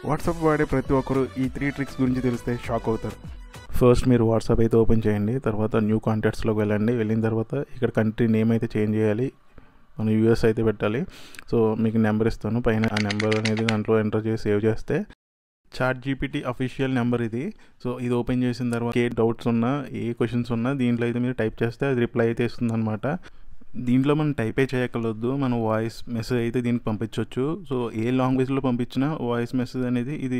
WhatsApp వాడే ప్రతి ఒక్కరు ఈ 3 ట్రిక్స్ గురించి తెలిస్తే షాక్ అవుతారు. ఫస్ట్ మీరు వాట్సాప్ అయితే ఓపెన్ చేయండి. తర్వాత న్యూ కాంటాక్ట్స్లోకి వెళ్ళండి. వెళ్ళిన తర్వాత ఇక్కడ కంట్రీ నేమ్ అయితే చేంజ్ చేయాలి. మనం యూఎస్ అయితే పెట్టాలి. సో మీకు నెంబర్ ఇస్తాను. పైన ఆ నెంబర్ అనేది దాంట్లో ఎంటర్ చేసి సేవ్ చేస్తే చాట్ జీపీటీ అఫీషియల్ నెంబర్ ఇది. సో ఇది ఓపెన్ చేసిన తర్వాత ఏ డౌట్స్ ఉన్నా, ఏ క్వశ్చన్స్ ఉన్నా దీంట్లో అయితే మీరు టైప్ చేస్తే అది రిప్లై అయితే ఇస్తుంది అనమాట. దీంట్లో మనం టైపే చేయగలదు, మనం వాయిస్ మెసేజ్ అయితే దీనికి పంపించవచ్చు. సో ఏ లాంగ్వేజ్లో పంపించినా వాయిస్ మెసేజ్ అనేది ఇది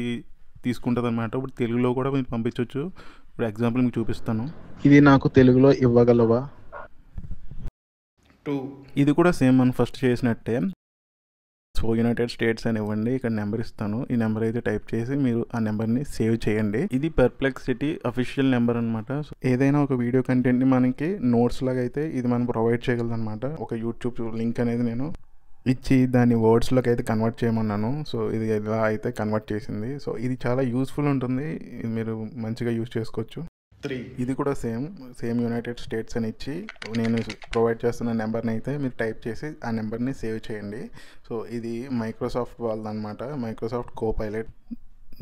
తీసుకుంటుంది అనమాట. ఇప్పుడు తెలుగులో కూడా మీరు పంపించవచ్చు. ఇప్పుడు ఎగ్జాంపుల్ మీకు చూపిస్తాను. ఇది నాకు తెలుగులో ఇవ్వగలవా? ఇది కూడా సేమ్ మనం ఫస్ట్ చేసినట్టే. సో యునైటెడ్ స్టేట్స్ అని ఇవ్వండి. ఇక్కడ నెంబర్ ఇస్తాను. ఈ నెంబర్ అయితే టైప్ చేసి మీరు ఆ నెంబర్ని సేవ్ చేయండి. ఇది పర్ప్లెక్సిటీ అఫీషియల్ నెంబర్ అనమాట. సో ఏదైనా ఒక వీడియో కంటెంట్ని మనకి నోట్స్ లాగా అయితే ఇది మనం ప్రొవైడ్ చేయగలదు అనమాట. ఒక యూట్యూబ్ లింక్ అనేది నేను ఇచ్చి దాన్ని వర్డ్స్లోకి అయితే కన్వర్ట్ చేయమన్నాను. సో ఇది ఇలా అయితే కన్వర్ట్ చేసింది. సో ఇది చాలా యూస్ఫుల్ ఉంటుంది. ఇది మీరు మంచిగా యూజ్ చేసుకోవచ్చు. ఇది కూడా సేమ్ యునైటెడ్ స్టేట్స్ అని ఇచ్చి నేను ప్రొవైడ్ చేస్తున్న నెంబర్ని అయితే మీరు టైప్ చేసి ఆ నెంబర్ని సేవ్ చేయండి. సో ఇది మైక్రోసాఫ్ట్ వాళ్ళదన్నమాట, మైక్రోసాఫ్ట్ కోపైలట్.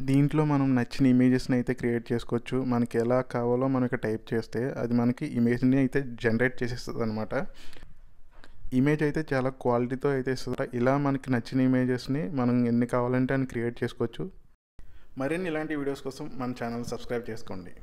దీంట్లో మనం నచ్చిన ఇమేజెస్ని అయితే క్రియేట్ చేసుకోవచ్చు. మనకి ఎలా కావాలో మనకి టైప్ చేస్తే అది మనకి ఇమేజ్ని అయితే జనరేట్ చేసేస్తుంది అనమాట. ఇమేజ్ అయితే చాలా క్వాలిటీతో అయితే ఇస్తుంది. ఇలా మనకి నచ్చిన ఇమేజెస్ని మనం ఎన్ని కావాలంటే అని క్రియేట్ చేసుకోవచ్చు. మరిన్ని ఇలాంటి వీడియోస్ కోసం మన ఛానల్ సబ్స్క్రైబ్ చేసుకోండి.